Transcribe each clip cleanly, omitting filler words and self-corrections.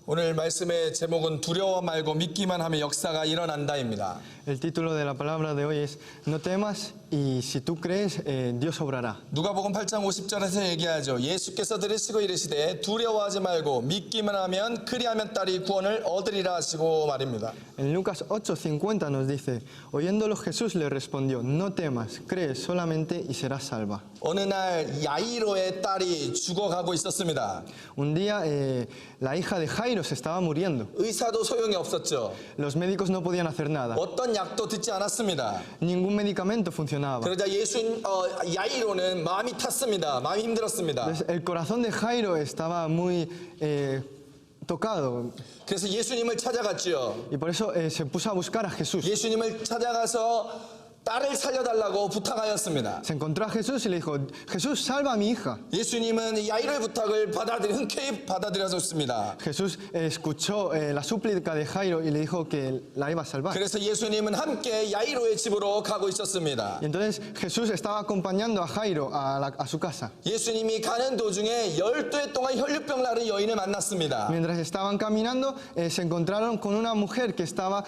오늘 말씀의 제목은 두려워 말고 믿기만 하면 역사가 일어난다입니다. El título de la palabra de hoy es No temas y si tú crees, Dios obrará. 누가복음 8장 50절에서 얘기하죠. 예수께서 들으시고 이르시되 두려워하지 말고 믿기만 하면 그리하면 딸이 구원을 얻으리라 하시고 말입니다. En Lucas 8:50 nos dice, oyéndolo Jesús le respondió, no temas, cree solamente y serás salva. 어느 날 야이로의 딸이 죽어가고 있었습니다. Un día la hija de Jairo se estaba muriendo. 의사도 소용이 없었죠. Los médicos no podían hacer nada. 어떤 약도 듣지 않았습니다. Ningún medicamento funcionaba. 그러자 야이로는 마음이 탔습니다. 마음이 힘들었습니다. Entonces, el corazón de Jairo estaba muy tocado 그래서 예수님을 찾아갔죠. y por eso se puso a buscar a Jesús. 예수님을 찾아가서 딸을 살려달라고 부탁하였습니다. Se encontró a Jesús y le dijo, Jesús, salva a mi hija. 예수님은 야이로의 부탁을 흔쾌히 받아들여줬습니다. Jesús escuchó la súplica de Jairo y le dijo que la iba a salvar. 그래서 예수님은 함께 야이로의 집으로 가고 있었습니다. Y entonces Jesús estaba acompañando a Jairo a su casa. 예수님이 가는 도중에 12해 동안 혈류병 나는 여인을 만났습니다. Mientras estaban caminando, se encontraron con una mujer que estaba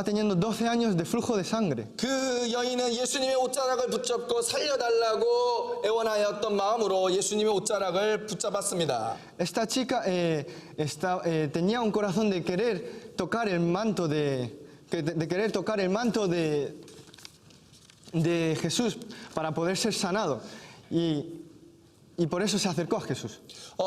teniendo 12 años de flujo de sangre. 그 여인은 예수님의 옷자락을 붙잡고 살려달라고 애원하였던 마음으로 예수님의 옷자락을 붙잡았습니다. Esta chica tenía un corazón de querer tocar el manto de Jesús para poder ser sanado y por eso se acercó a Jesús.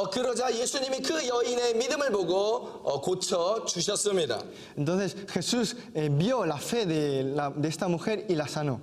그러자 예수님이 그 여인의 믿음을 보고 고쳐 주셨습니다. Entonces Jesús vio la fe de esta mujer y la sanó.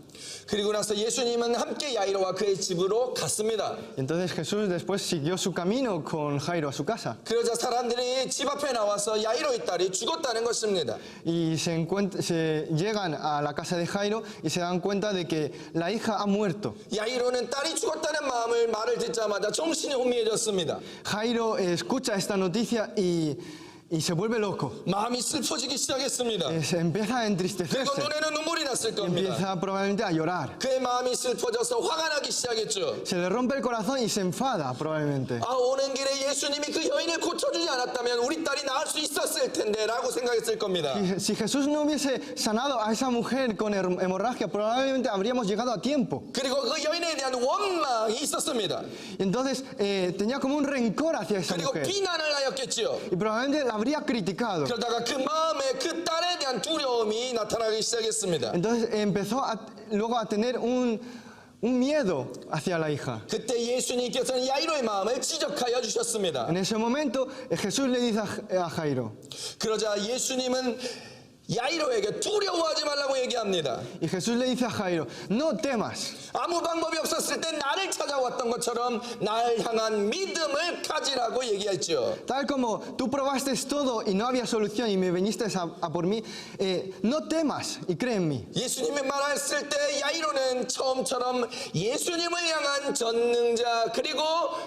그리고 나서 예수님은 함께 야이로와 그의 집으로 갔습니다. Entonces Jesús después siguió su camino con Jairo a su casa. 그러자 사람들이 집 앞에 나와서 야이로의 딸이 죽었다는 것입니다. Y se llegan a la casa de Jairo y se dan cuenta de que la hija ha muerto. 야이로는 딸이 죽었다는 말을 듣자마자 정신이 혼미해졌습니다. Jairo escucha esta noticia y se vuelve loco. 마음이 슬퍼지기 시작했습니다. Se empieza a 그리고 entristecerse. 눈에는 눈물이 났을 겁니다. Empieza probablemente a llorar. 그의 마음이 슬퍼져서 화가 나기 시작했죠. Se le rompe el corazón y se enfada probablemente. 오는 길에 예수님이 그 여인을 고쳐주지 않았다면 우리 딸이 나을 수 있었을 텐데 라고 생각했을 겁니다. Y si Jesús no hubiese sanado a esa mujer con hemorragia, probablemente habríamos llegado a tiempo. 그리고 그 여인에 대한 원망이 있었습니다. Entonces tenía como un rencor hacia esa 그리고 mujer. 비난을 하였겠지요. Y probablemente la habría criticado. 그러다가 그 마음에 그 딸에 대한 두려움이 나타나기 시작했습니다. Entonces empezó luego a tener un miedo hacia la hija. 그때 예수님께서는 야이로의 마음을 지적하여 주셨습니다. En ese momento Jesús le dice a Jairo. 그러자 예수님은 야이로에게 두려워하지 말라고 얘기합니다. Y Jesús le dice a Jairo, no temas. 아무 방법이 없었을 때 나를 찾아왔던 것처럼 나를 향한 믿음을 가지라고 얘기했죠. Tal como tú probaste todo y no había solución y me viniste a por mí, no temas y cree en mí. 예수님이 말했을 때 야이로는 처음처럼 예수님을 향한 전능자 그리고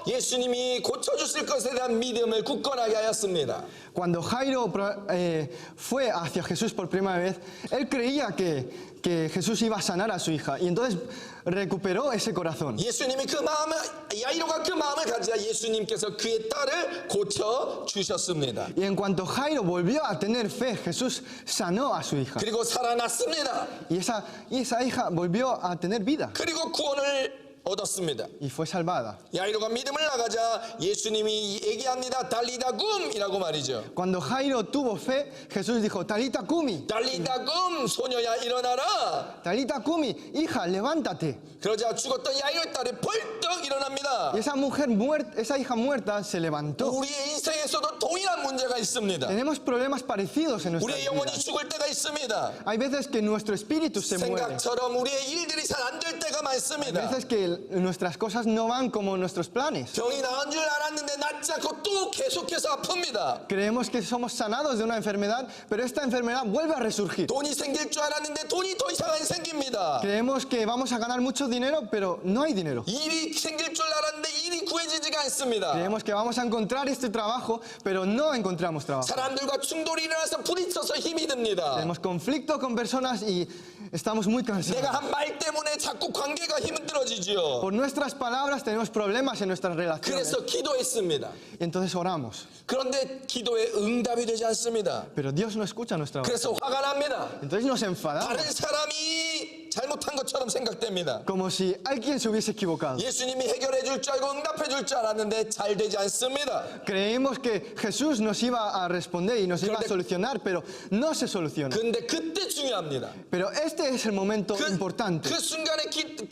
예수님이 고쳐주실 것에 대한 믿음을 굳건하게 하였습니다. Cuando Jairo fue hacia Jesús por primera vez, él creía que Jesús iba a sanar a su hija y entonces recuperó ese corazón. 예수님이 야이로가 그 마음을 가지자 예수님께서 그의 딸을 고쳐 주셨습니다. Y en cuanto Jairo volvió a tener fe, Jesús sanó a su hija. 그리고 살아났습니다. Y esa hija volvió a tener vida 그리고 구원을 얻었습니다. y fue salvada. 야이로가 믿음을 나가자 예수님이 얘기합니다. 달리다 굼이라고 말이죠. Cuando Jairo tuvo fe, Jesús dijo, Talita Kumi, 달리다 굼 소녀야 일어나라. Talita Kumi, hija, levántate. 그러자 죽었던 야이로의 딸이 벌떡 일어납니다. Y esa hija muerta se levantó. 우리의 인생에서도 동일한 문제가 있습니다. Tenemos problemas parecidos en nuestra 우리의 영혼이 vida. 죽을 때가 있습니다. Hay veces que nuestro espíritu se muere. 생각처럼 우리의 일들이 잘 안 될 때가 Hay 많습니다. veces que nuestras cosas no van como nuestros planes. 병이 나은 줄 알았는데 낫지 않고 또 계속해서 아픕니다. Creemos que somos sanados de una enfermedad, pero esta enfermedad vuelve a resurgir. 돈이 생길 줄 알았는데 돈이 더 이상 안 생깁니다. Creemos que vamos a ganar mucho dinero, pero no hay dinero. 일이 생길 줄 알았는데 일이 구해지지가 않습니다. Creemos que vamos a encontrar este trabajo, pero no encontramos trabajo. 사람들과 충돌이 일어나서 부딪혀서 힘이 듭니다. Tenemos conflicto con personas y estamos muy cansados. 내가 한 말 때문에 자꾸 관계가 힘들어지죠. 없죠. Por nuestras palabras tenemos problemas en nuestras relaciones. 그래서 기도했습니다. Y entonces oramos. 그런데 기도에 응답이 되지 않습니다. Pero Dios no escucha nuestra oración. 그래서 화가 납니다. Entonces nos enfadamos. 다른 사람이 잘못한 것처럼 생각됩니다. Como si alguien se hubiese equivocado. 예수님이 해결해 줄 줄 알고 응답해 줄 줄 알았는데 잘 되지 않습니다. Creímos que Jesús nos iba a responder y nos iba a Pero- solucionar, pero no se soluciona. 근데 그때 중요합니다. Pero este es el momento importante. 그 순간에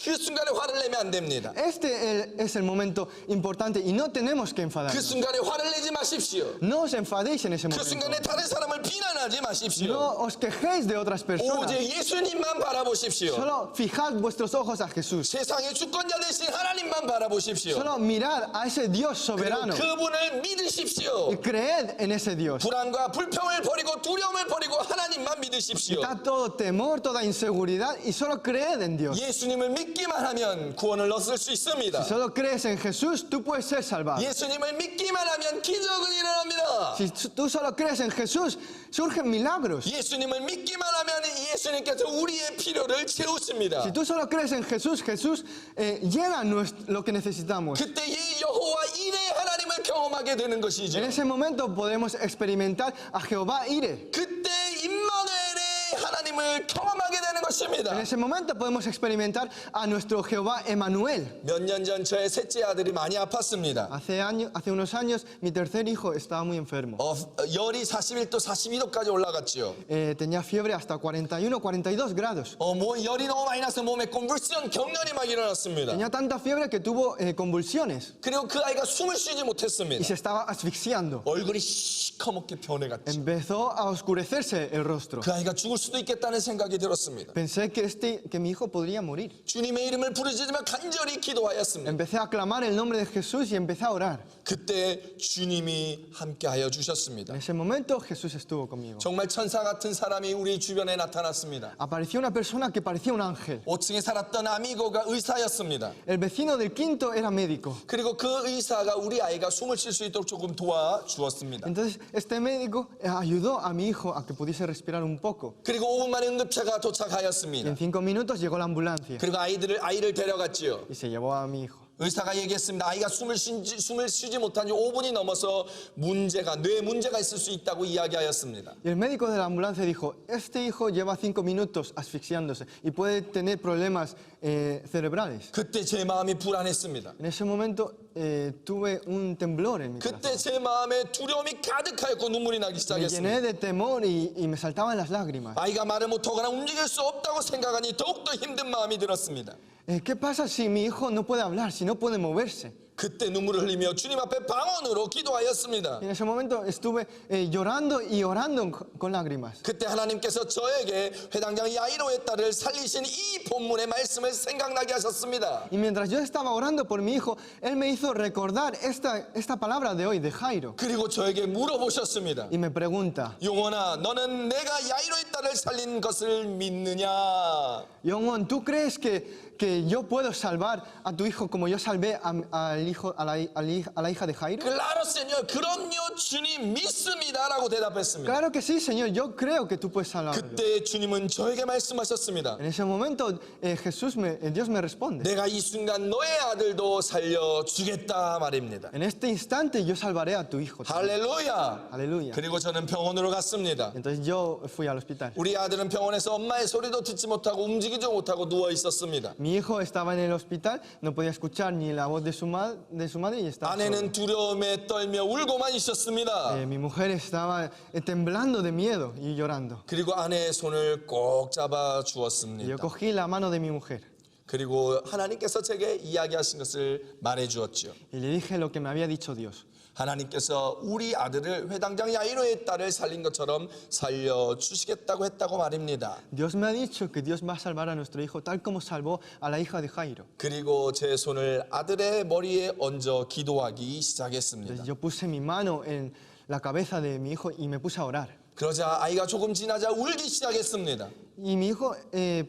그 순간에 화를 내면 안 됩니다. Este es el momento importante y no tenemos que 그 enfadarnos. 순간에 화를 내지 마십시오. No os enfadéis en ese 그 momento. 순간에 다른 사람을 비난하지 마십시오. No os quejéis de otras personas. 오직 예수님만 바라보십시오. Solo fijad vuestros ojos a Jesús. 세상의 주권자 되신 하나님만 바라보십시오. Solo mirad a ese Dios 그리고 soberano 그분을 믿으십시오. y creed en ese Dios. 불안과 불평을 버리고 두려움을 버리고 하나님만 믿으십시오. Quitad todo temor, toda inseguridad y solo creed en Dios. 예수님을 믿기만 하면 구원을 얻을 수 있습니다. Si solo crees en Jesús, tú puedes ser salvado. 예수님을 믿기만 하면 기적은 일어납니다. Si tú solo crees en Jesús, surgen milagros. 예수님을 믿기만 하면 예수님께서 우리의 필요를 채우십니다. Si tú solo crees en Jesús, Jesús llena lo que necesitamos. 그때 이 여호와 이레의 하나님을 경험하게 되는 것이죠. En ese momento podemos experimentar a Jehová Ire. 그때 임마누엘의 하나님을 경험하게 되는 En 것입니다. ese momento podemos experimentar a nuestro Jehová Emanuel. 몇 년 전 저의 셋째 아들이 많이 아팠습니다. Hace unos años mi tercer hijo estaba muy enfermo. 열이 41도, 42도까지 올라갔죠. Tenía fiebre hasta 41, 42 grados. 뭐 열이 너무 많이 나서 몸에 convulsion 경련이 막 일어났습니다. Tenía tanta fiebre que tuvo convulsiones 그리고 그 아이가 숨을 쉬지 y 못했습니다. se estaba asfixiando. 얼굴이 시커멓게 변해갔죠. Empezó a oscurecerse el rostro. 그 아이가 죽을 수도 있겠다는 생각이 들었습니다. Pensé que mi hijo podría morir. 주님의 이름을 부르짖으며 간절히 기도하였습니다. Empecé a clamar el nombre de Jesús y empecé a orar. 그때 주님이 함께하여 주셨습니다. En ese momento Jesús estuvo conmigo. 정말 천사 같은 사람이 우리 주변에 나타났습니다. Apareció una persona que parecía un ángel. 5층에 살았던 아미고가 의사였습니다. El vecino del quinto era médico. 그리고 그 의사가 우리 아이가 숨을 쉴 수 있도록 조금 도와주었습니다. Entonces este médico ayudó a mi hijo a que pudiese respirar un poco. 그리고 5분 만에 응급차가 Y 도착하였습니다. en 5 minutos llegó la ambulancia 그리고 아이를 데려갔지요. y se llevó a mi hijo. 의사가 얘기했습니다. 아이가 숨을 쉬지 못한 지 5분이 넘어서 뇌 문제가 있을 수 있다고 이야기하였습니다. Y el médico de la ambulancia dijo, este hijo lleva 5 minutos asfixiándose y puede tener problemas cerebrales. 그때 제 마음이 불안했습니다. En ese momento tuve un temblor en mi 그때 corazón. 제 마음에 두려움이 가득하였고 눈물이 나기 Me 시작했습니다. llené de temor y me saltaban las lágrimas. 아이가 말을 못하거나 움직일 수 없다고 생각하니 더욱더 힘든 마음이 들었습니다. ¿Qué pasa si mi hijo no puede hablar, si no puede moverse? 그때 눈물을 흘리며 주님 앞에 방언으로 기도하였습니다. Y en ese momento estuve llorando y orando con lágrimas. 그때 하나님께서 저에게 회당장 야이로의 딸을 살리신 이 본문의 말씀을 생각나게 하셨습니다. Y mientras yo estaba orando por mi hijo, él me hizo recordar esta palabra de hoy, de Jairo. 그리고 저에게 물어보셨습니다. Y me pregunta, 용원아, 너는 내가 야이로의 딸을 살린 것을 믿느냐? Yongwon, ¿tú crees que yo puedo salvar a tu hijo como yo salvé a la hija de Jairo? Claro, Señor. 그럼요, 주님 믿습니다라고 대답했습니다. Claro que sí, Señor, yo creo que tú puedes salvarlo. 그때 주님은 저에게 말씀하셨습니다. En ese momento Dios me responde. 내가 이 순간 너의 아들도 살려주겠다 말입니다. En este instante yo salvaré a tu hijo. 할렐루야. Aleluya. 그리고 저는 병원으로 갔습니다. Entonces yo fui al hospital. 우리 아들은 병원에서 엄마의 소리도 듣지 못하고 움직이지 못하고 누워 있었습니다. Mi hijo estaba en el hospital, no podía escuchar ni la voz de su madre y estaba solo. 아내는 두려움에 떨며 울고만 있었습니다. Mi mujer estaba temblando de miedo y llorando. 그리고 아내의 손을 꼭 잡아 Y yo 주었습니다. cogí la mano de mi mujer 그리고 하나님께서 제게 이야기하신 것을 말해 주었죠. y le dije lo que me había dicho Dios. 하나님께서 우리 아들을 회당장 야이로의 딸을 살린 것처럼 살려주시겠다고 했다고 말입니다. Dios me ha dicho que Dios va a salvar a nuestro hijo tal como salvó a la hija de Jairo. 그리고 제 손을 아들의 머리에 얹어 기도하기 시작했습니다. Entonces yo puse mi mano en la cabeza de mi hijo y me puse a orar. 그러자 아이가 조금 지나자 울기 시작했습니다. Y mi hijo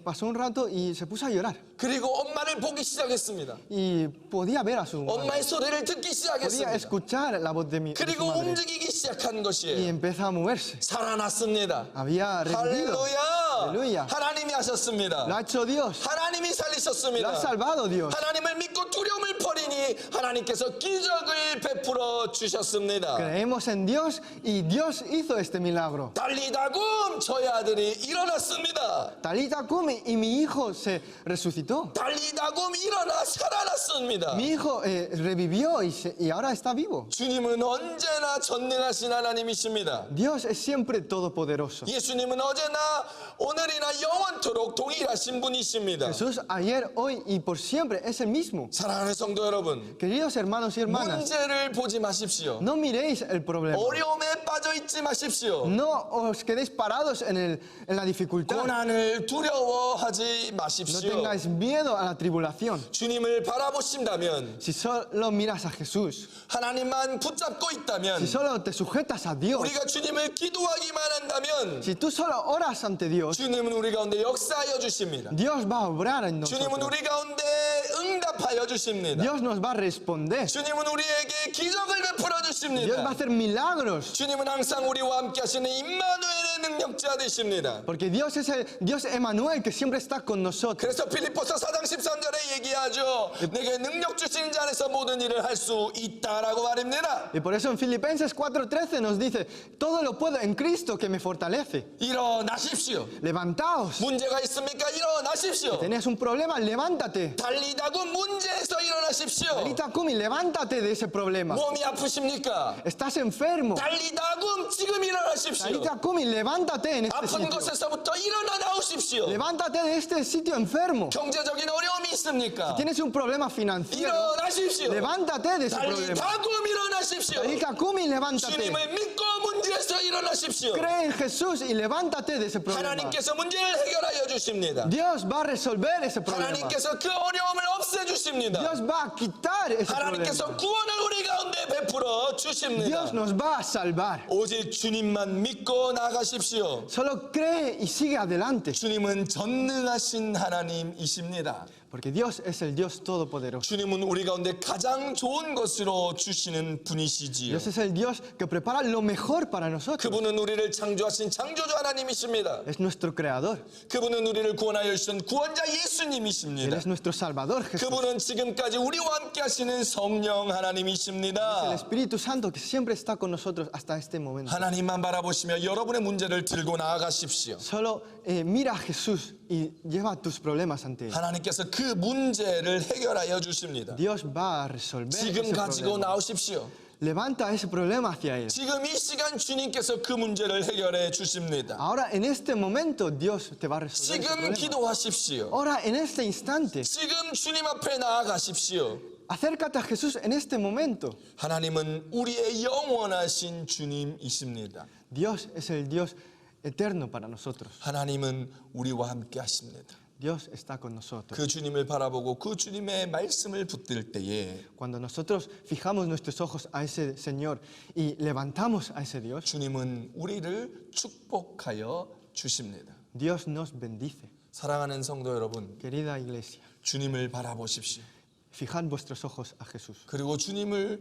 pasó un rato y se puso a llorar. 그리고 엄마를 보기 시작했습니다. Y podía ver a su madre. 엄마의 소리를 듣기 Podía 시작했습니다. escuchar la voz de su 그리고 madre. 움직이기 시작한 Y 것이에요. empezó a moverse. 살아났습니다. Había revivido. 할렐루야! Aleluya. 하나님이 하셨습니다. Lo ha hecho Dios. 하나님이 Lo 살리셨습니다. ha salvado Dios. 하나님을 믿고 두려움을 버리니 하나님께서 기적을 베풀어 주셨습니다. Creemos en Dios y Dios hizo este milagro. 달리다굼 저의 아들이 일어났습니다. Talita Kumi y mi hijo se resucitó. 달리다굼 일어나 살아났습니다. Mi hijo revivió y ahora está vivo. 주님은 언제나 전능하신 하나님이십니다. Dios es siempre todopoderoso. 예수님은 어제나 오늘이나 영원토록 동일하신 분이십니다. Jesús ayer, hoy y por siempre es el mismo. 사랑하는 성도 여러분, Queridos hermanos y hermanas, 문제를 보지 마십시오. no miréis el problema. 어려움에 빠져 있지 마십시오. No os quedéis parados en la dificultad. 고난을 두려워하지 No 마십시오. tengáis miedo a la tribulación. 주님을 바라보신다면, Si solo miras a Jesús, 하나님만 붙잡고 si 있다면, solo te sujetas a Dios, 우리가 주님을 기도하기만 한다면 si tú solo oras ante Dios, 주님은 우리 가운데 역사하여 주십니다. Dios va a obrar en 주님은 nosotros. 우리 가운데 응답하여 주십니다. Dios nos va a responder. 주님은 우리에게 기적을 베풀어 Dios va a 주십니다. hacer milagros. 주님은 항상 우리와 함께 하시는 임마누엘의 능력자 되십니다. Porque Dios es el Dios Emmanuel que siempre está con nosotros. 그래서 필립보서 4장 13절에 얘기하죠. 내게 능력 주시는 자 안에서 모든 일을 할 수 있다라고 말입니다. Y por eso en Filipenses 4:13 nos dice, todo lo puedo en Cristo que me fortalece. 일어나십시오. Levantaos. 문제가 있습니까? 일어나십시오. Tienes un problema, levántate. 달리다고 문제에서 일어나십시오. Talita Kumi, levántate de ese problema. 몸이 아프십니까? Estás enfermo. 달리다고 지금 일어나십시오. Talita Kumi, levántate en este 아픈 sitio. 곳에서부터 일어나 나오십시오. Levántate de este sitio enfermo. 경제적인 어려움이 있습니까? Tienes un problema financiero. 일어나십시오. Levántate de ese problema. 달리다고 일어나십시오. Talita Kumi, levántate. 주님을 믿고 문제에서 일어나십시오. Cree en Jesús y levántate de ese problema. 하나님께서 문제를 해결하여 주십니다. Dios va a resolver ese problema. 하나님께서 그 어려움을 없애주십니다. Dios va a quitar ese 하나님께서 problema. 구원을 우리 가운데 베풀어 주십니다. Dios nos va a salvar. 오직 주님만 믿고 나가십시오. Solo cree y sigue adelante. 주님은 전능하신 하나님이십니다. Porque Dios es el Dios todopoderoso. 주님은 우리 가운데 가장 좋은 것으로 주시는 분이시지요. Dios es el Dios que prepara lo mejor para nosotros. 그분은 우리를 창조하신 창조주 하나님이십니다. Es nuestro creador. 그분은 우리를 구원하여 주신 구원자 Él 예수님이십니다. es nuestro salvador, Jesús. 그분은 지금까지 우리와 함께 하시는 성령 El 하나님이십니다. Espíritu Santo que siempre está con nosotros hasta este momento. 하나님만 바라보시며 여러분의 문제를 들고 나아가십시오. Solo mira a Jesús y lleva tus problemas ante Él. 하나님께서 그 문제를 해결하여 주십니다. Dios va a resolver 지금 ese 가지고 problema. 나오십시오. Levanta ese problema hacia Él. 지금 이 시간 주님께서 그 문제를 해결해 주십니다. Ahora en este momento Dios te va a resolver ese 지금 problema. 기도하십시오. Ahora en este instante, 지금 주님 앞에 나아가십시오. acércate a Jesús en este momento. 하나님은 우리의 영원하신 주님이십니다. Dios es el Dios eterno para nosotros. 하나님은 우리와 함께 하십니다. Dios está con nosotros. 그 주님을 바라보고 그 주님의 말씀을 붙들 때에 Cuando nosotros fijamos nuestros ojos a ese Señor y levantamos a ese Dios, 주님은 우리를 축복하여 주십니다. Dios nos bendice. 사랑하는 성도 여러분, Querida iglesia, 주님을 바라보십시오. fijad vuestros ojos a Jesús 그리고 주님의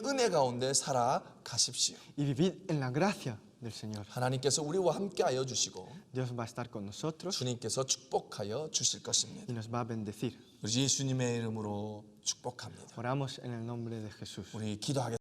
은혜 가운데 살아가십시오. y vivid en la gracia del Señor. 하나님께서 우리와 함께하여 주시고 Dios va a estar con nosotros 주님께서 축복하여 주실 것입니다. y nos va a bendecir. 우리 예수님의 이름으로 축복합니다. Oramos en el nombre de Jesús. 우리 기도하겠습니다.